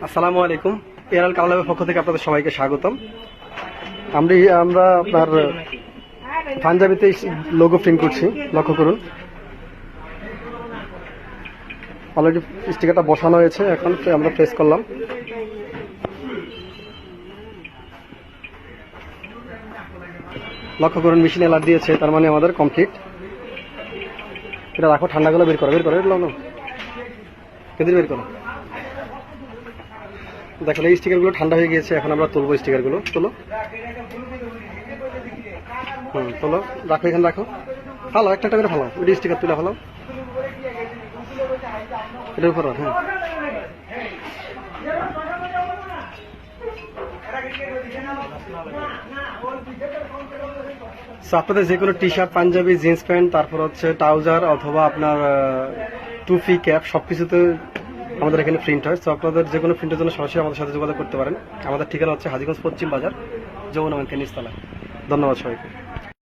আসসালামু আলাইকুম। এআরএল কালারের পক্ষ থেকে আপনাদের সবাইকে স্বাগতম। আমরা আপনার পাঞ্জাবিতে লোগো প্রিন্ট করছি, লক্ষ্য করুন। অলরেডি স্টিকারটা বসানো হয়েছে, এখন আমরা প্রেস করলাম। লক্ষ্য করুন, মেশিন অ্যালার্ট দিয়েছে, তার মানে আমাদের কমপ্লিট। এটা রাখো, ঠান্ডাগুলো বের করো, বের করো। দেখো এই স্টিকারগুলো ঠান্ডা হয়ে গিয়েছে, এখন আমরা তুলবো স্টিকারগুলো। তোলো, তোলো, রাখো, এখানে রাখো, ফালো, একটা করে ফালো, ওই স্টিকার তুলে ফালো, এটার উপর। হ্যাঁ, আপনাদের যে কোনো T shirt, Punjabi, jeans pant, তারপর হচ্ছে ট্রাউজার অথবা আপনার টুপি, ক্যাপ, সবকিছুতে আমাদের এখানে প্রিন্ট হয়। তো আপনাদের যে কোনো প্রিন্টের জন্য সরাসরি আমাদের সাথে যোগাযোগ করতে পারেন। আমাদের ঠিকানা হচ্ছে হাজীগঞ্জ পশ্চিম বাজার, যমুনা ব্যাংকের নিচতলায়। ধন্যবাদ সবাইকে।